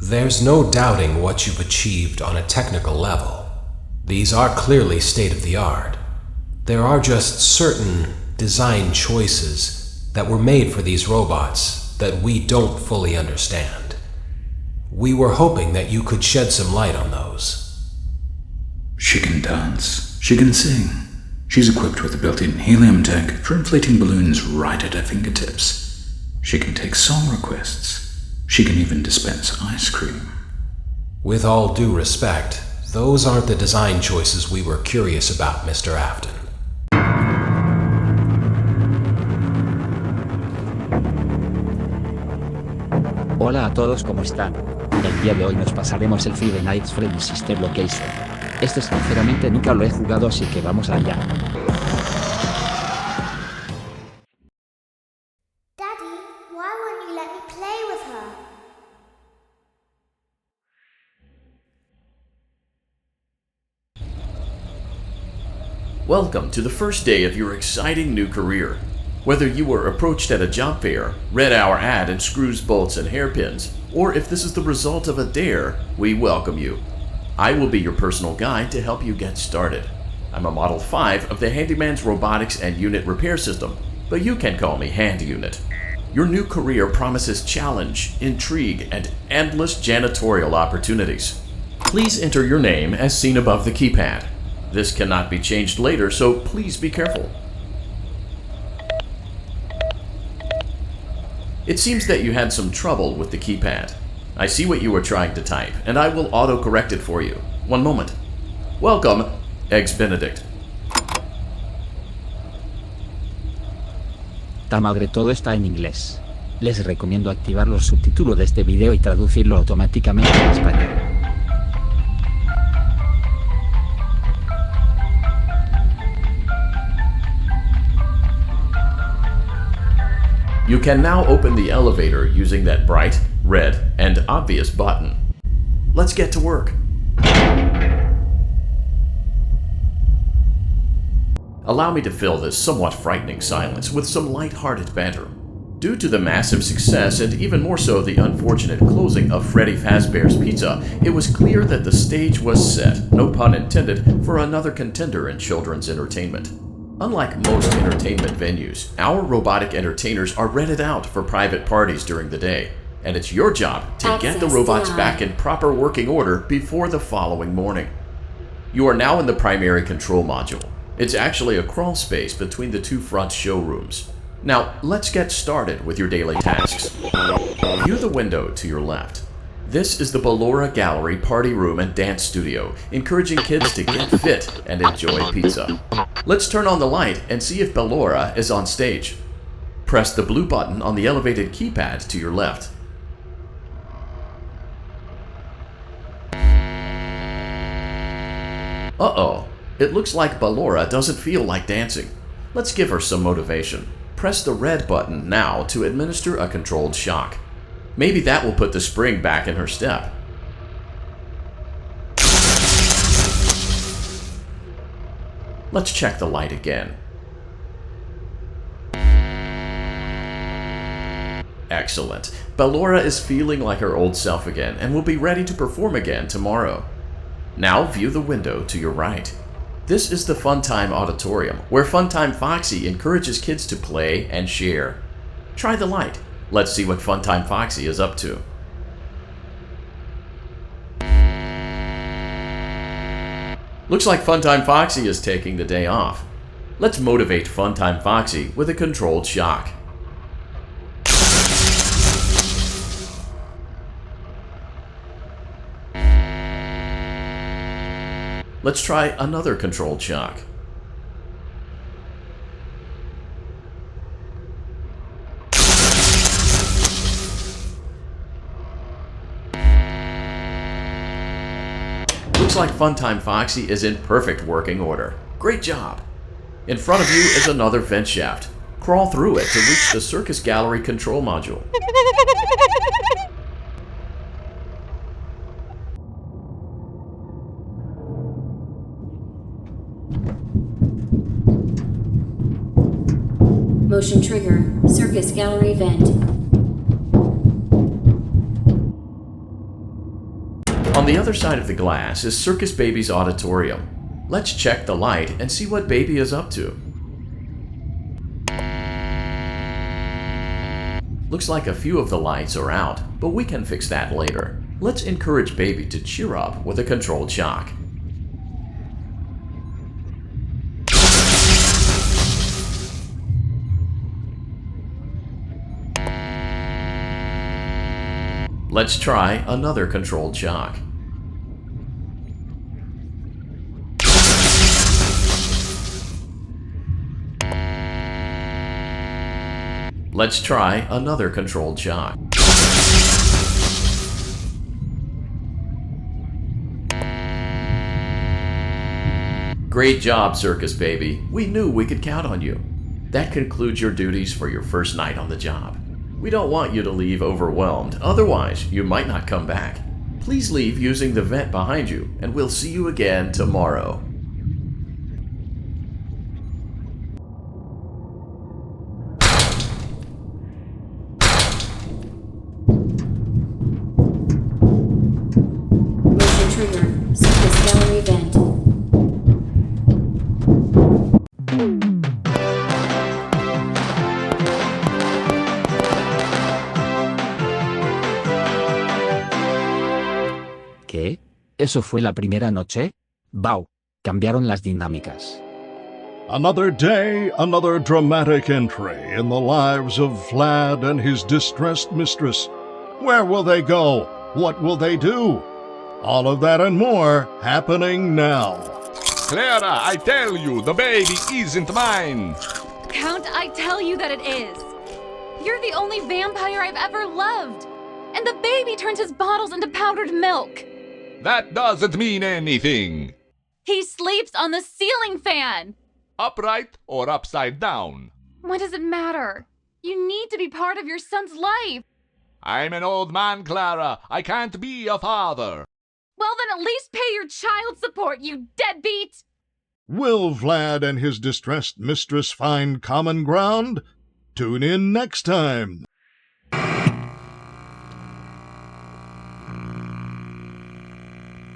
There's no doubting what you've achieved on a technical level. These are clearly state-of-the-art. There are just certain design choices that were made for these robots that we don't fully understand. We were hoping that you could shed some light on those. She can dance. She can sing. She's equipped with a built-in helium tank for inflating balloons right at her fingertips. She can take song requests. She can even dispense ice cream. With all due respect, those aren't the design choices we were curious about, Mr. Afton. Hola a todos, ¿cómo están? El día de hoy nos pasaremos el Five Nights at Freddy's Sister Location. Este sinceramente nunca lo he jugado, así que vamos allá. Daddy, why won't you let me play with her? Welcome to the first day of your exciting new career. Whether you were approached at a job fair, read our ad and screws, bolts, and hairpins, or if this is the result of a dare, we welcome you. I will be your personal guide to help you get started. I'm a Model 5 of the Handyman's Robotics and Unit Repair System, but you can call me Hand Unit. Your new career promises challenge, intrigue, and endless janitorial opportunities. Please enter your name as seen above the keypad. This cannot be changed later, so please be careful. It seems that you had some trouble with the keypad. I see what you were trying to type, and I will auto-correct it for you. One moment. Welcome, Eggs Benedict. Ta madre, todo está en inglés. Les recomiendo activar los subtítulos de este video y traducirlo automáticamente en español. You can now open the elevator using that bright, red, and obvious button. Let's get to work. Allow me to fill this somewhat frightening silence with some light-hearted banter. Due to the massive success, and even more so the unfortunate closing of Freddy Fazbear's Pizza, it was clear that the stage was set, no pun intended, for another contender in children's entertainment. Unlike most entertainment venues, our robotic entertainers are rented out for private parties during the day, and it's your job to get the robots back in proper working order before the following morning. You are now in the primary control module. It's actually a crawl space between the two front showrooms. Now, let's get started with your daily tasks. View the window to your left. This is the Ballora Gallery Party Room and Dance Studio, encouraging kids to get fit and enjoy pizza. Let's turn on the light and see if Ballora is on stage. Press the blue button on the elevated keypad to your left. Uh-oh, it looks like Ballora doesn't feel like dancing. Let's give her some motivation. Press the red button now to administer a controlled shock. Maybe that will put the spring back in her step. Let's check the light again. Excellent. Ballora is feeling like her old self again and will be ready to perform again tomorrow. Now view the window to your right. This is the Funtime Auditorium, where Funtime Foxy encourages kids to play and share. Try the light. Let's see what Funtime Foxy is up to. Looks like Funtime Foxy is taking the day off. Let's motivate Funtime Foxy with a controlled shock. Let's try another controlled shock. Looks like Funtime Foxy is in perfect working order. Great job! In front of you is another vent shaft. Crawl through it to reach the Circus Gallery control module. Motion trigger, Circus Gallery vent. On the other side of the glass is Circus Baby's auditorium. Let's check the light and see what Baby is up to. Looks like a few of the lights are out, but we can fix that later. Let's encourage Baby to cheer up with a controlled shock. Let's try another controlled shock. Let's try another controlled shock. Great job, Circus Baby. We knew we could count on you. That concludes your duties for your first night on the job. We don't want you to leave overwhelmed, otherwise you might not come back. Please leave using the vent behind you, and we'll see you again tomorrow. Motion trigger. Circus gallery vent. ¿Qué? ¿Eso fue la primera noche? ¡Wow! Cambiaron las dinámicas. Another day, another dramatic entry in the lives of Vlad and his distressed mistress. Where will they go? What will they do? All of that and more happening now. Clara, I tell you, the baby isn't mine. Count, I tell you that it is. You're the only vampire I've ever loved. And the baby turns his bottles into powdered milk. That doesn't mean anything. He sleeps on the ceiling fan. Upright or upside down? What does it matter? You need to be part of your son's life. I'm an old man, Clara. I can't be a father. Well, then at least pay your child support, you deadbeat! Will Vlad and his distressed mistress find common ground? Tune in next time.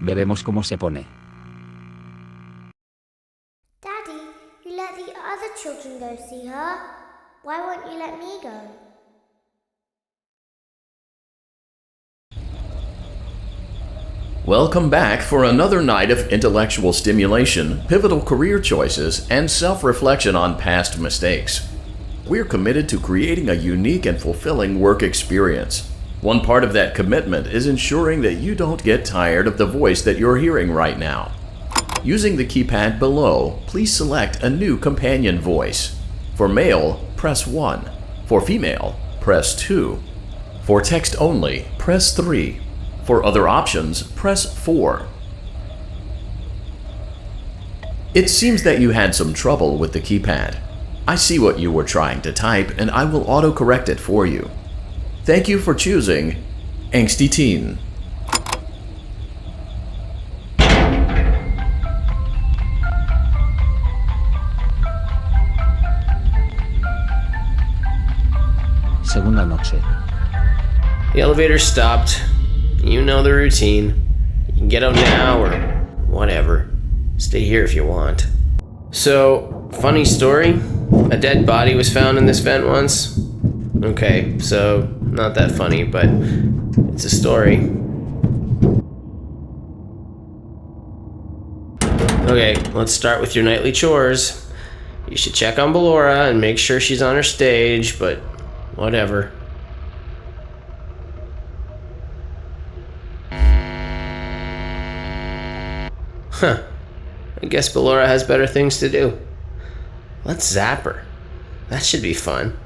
Veremos cómo se pone. Daddy, you let the other children go see her. Why won't you let me go? Welcome back for another night of intellectual stimulation, pivotal career choices, and self-reflection on past mistakes. We're committed to creating a unique and fulfilling work experience. One part of that commitment is ensuring that you don't get tired of the voice that you're hearing right now. Using the keypad below, please select a new companion voice. For male, press 1. For female, press 2. For text only, press 3. For other options, press 4. It seems that you had some trouble with the keypad. I see what you were trying to type, and I will autocorrect it for you. Thank you for choosing Angsty Teen. Segunda noche. The elevator stopped. You know the routine. You can get out now or whatever. Stay here if you want. So, funny story. A dead body was found in this vent once. Okay, so not that funny, but it's a story. Okay, let's start with your nightly chores. You should check on Ballora and make sure she's on her stage, but whatever. Huh. I guess Ballora has better things to do. Let's zap her. That should be fun.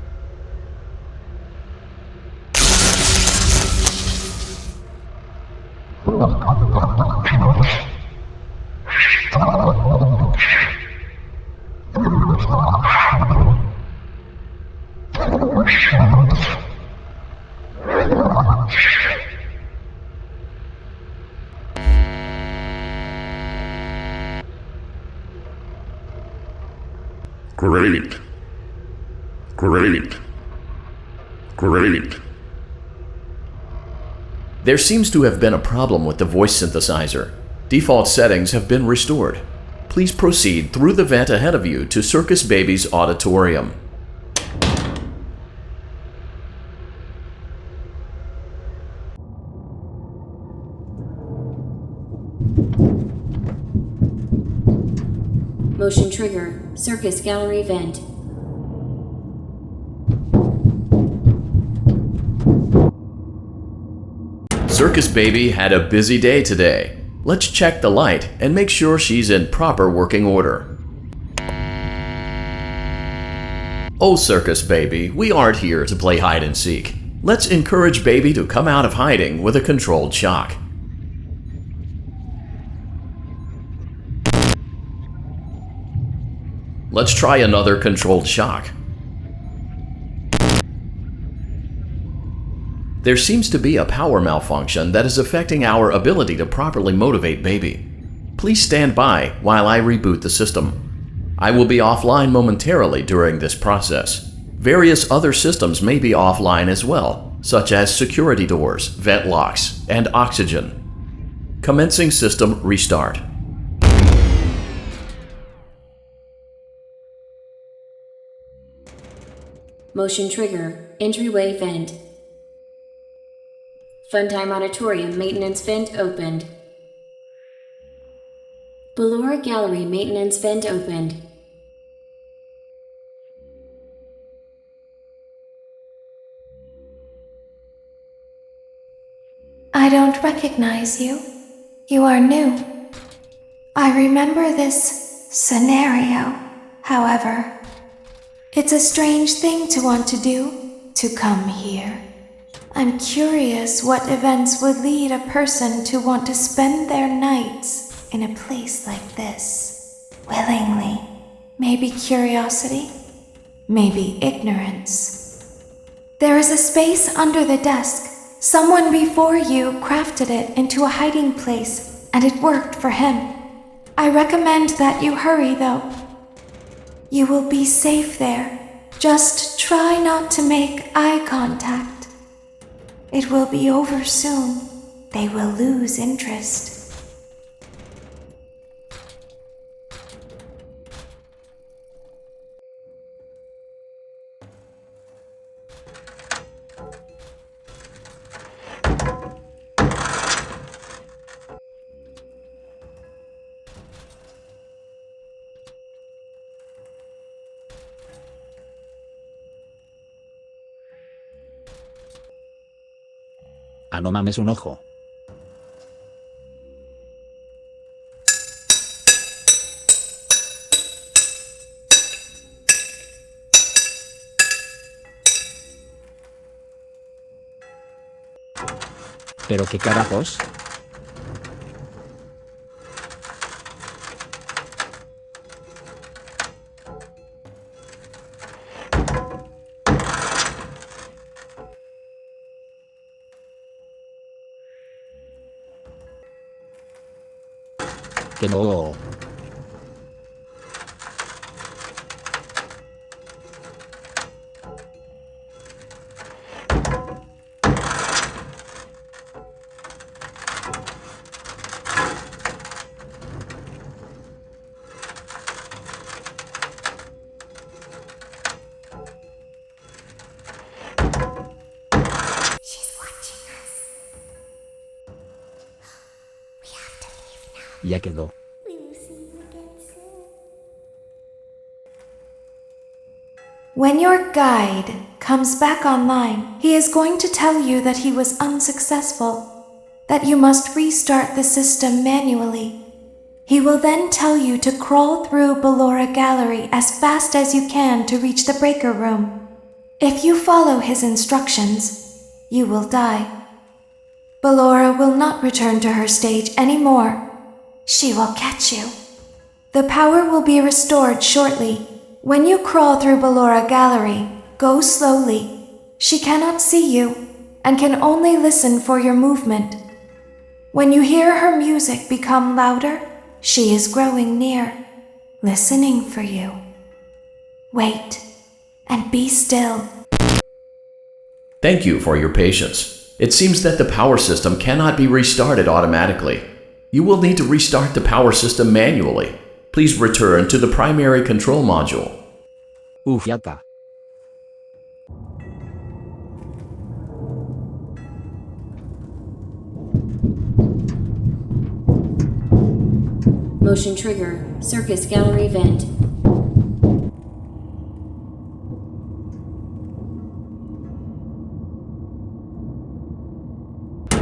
Great. Great. Great. There seems to have been a problem with the voice synthesizer. Default settings have been restored. Please proceed through the vent ahead of you to Circus Baby's auditorium. Motion trigger. Circus gallery vent. Circus Baby had a busy day today. Let's check the light and make sure she's in proper working order. Oh, Circus Baby, we aren't here to play hide and seek. Let's encourage Baby to come out of hiding with a controlled shock. Let's try another controlled shock. There seems to be a power malfunction that is affecting our ability to properly motivate Baby. Please stand by while I reboot the system. I will be offline momentarily during this process. Various other systems may be offline as well, such as security doors, vent locks, and oxygen. Commencing system restart. Motion trigger. Entryway vent. Funtime Auditorium maintenance vent opened. Ballora Gallery maintenance vent opened. I don't recognize you. You are new. I remember this scenario, however. It's a strange thing to want to do, to come here. I'm curious what events would lead a person to want to spend their nights in a place like this. Willingly. Maybe curiosity, maybe ignorance. There is a space under the desk. Someone before you crafted it into a hiding place, and it worked for him. I recommend that you hurry, though. You will be safe there. Just try not to make eye contact. It will be over soon. They will lose interest. Ah, no mames, un ojo. ¿Pero qué carajos? Que no. Ya quedó. When your guide comes back online, he is going to tell you that he was unsuccessful, that you must restart the system manually. He will then tell you to crawl through Ballora Gallery as fast as you can to reach the breaker room. If you follow his instructions, you will die. Ballora will not return to her stage anymore. She will catch you. The power will be restored shortly. When you crawl through Ballora Gallery, go slowly. She cannot see you and can only listen for your movement. When you hear her music become louder, she is growing near, listening for you. Wait and be still. Thank you for your patience. It seems that the power system cannot be restarted automatically. You will need to restart the power system manually. Please return to the primary control module. Uf, ya está. Motion trigger, circus gallery vent.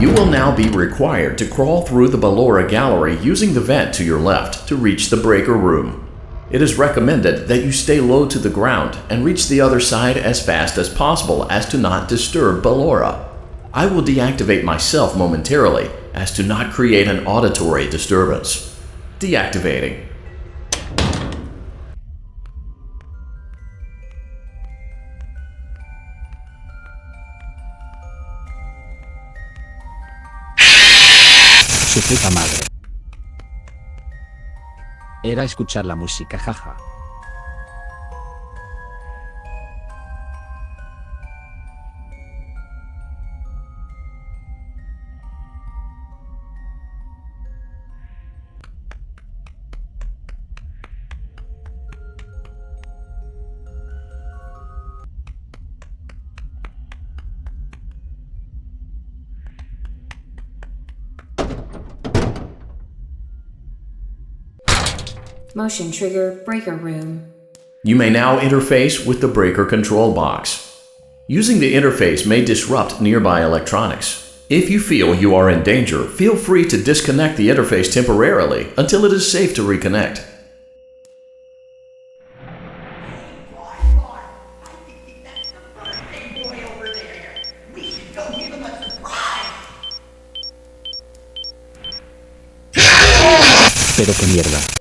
You will now be required to crawl through the Ballora gallery using the vent to your left to reach the breaker room. It is recommended that you stay low to the ground and reach the other side as fast as possible as to not disturb Ballora. I will deactivate myself momentarily as to not create an auditory disturbance. Deactivating. Su puta madre. Era escuchar la música, jaja. Motion trigger, breaker room. You may now interface with the breaker control box. Using the interface may disrupt nearby electronics. If you feel you are in danger, feel free to disconnect the interface temporarily until it is safe to reconnect. Pero qué mierda.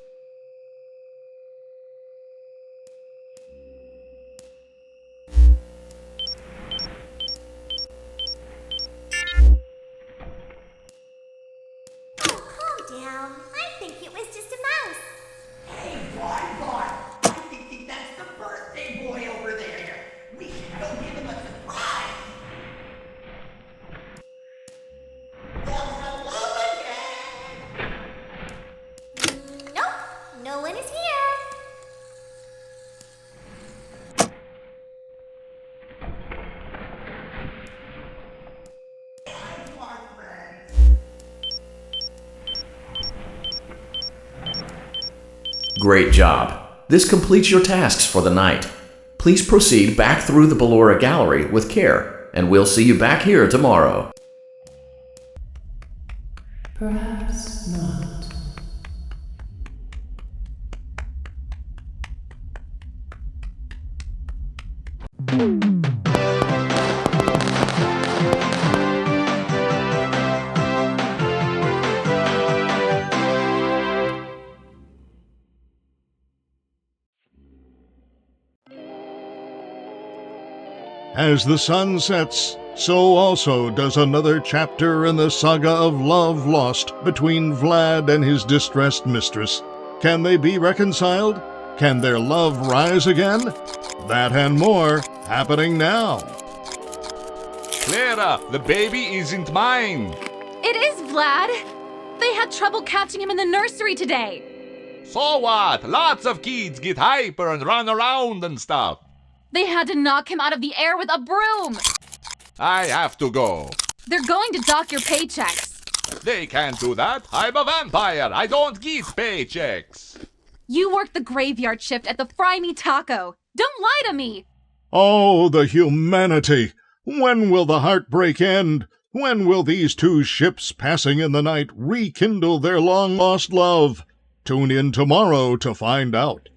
Down. I think it was just a mouse. Hey, boy, I think that's the birthday boy over there. We should go give him a surprise. Well, hello again. Nope, no one is here. Great job. This completes your tasks for the night. Please proceed back through the Ballora gallery with care, and we'll see you back here tomorrow. Perhaps not. As the sun sets, so also does another chapter in the saga of love lost between Vlad and his distressed mistress. Can they be reconciled? Can their love rise again? That and more happening now. Clara, the baby isn't mine. It is, Vlad! They had trouble catching him in the nursery today. So what? Lots of kids get hyper and run around and stuff. They had to knock him out of the air with a broom. I have to go. They're going to dock your paychecks. They can't do that. I'm a vampire. I don't get paychecks. You work the graveyard shift at the Fry Me Taco. Don't lie to me. Oh, the humanity! When will the heartbreak end? When will these two ships passing in the night rekindle their long-lost love? Tune in tomorrow to find out.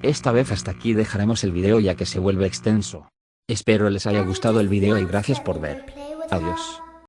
Esta vez hasta aquí dejaremos el video ya que se vuelve extenso. Espero les haya gustado el video y gracias por ver. Adiós.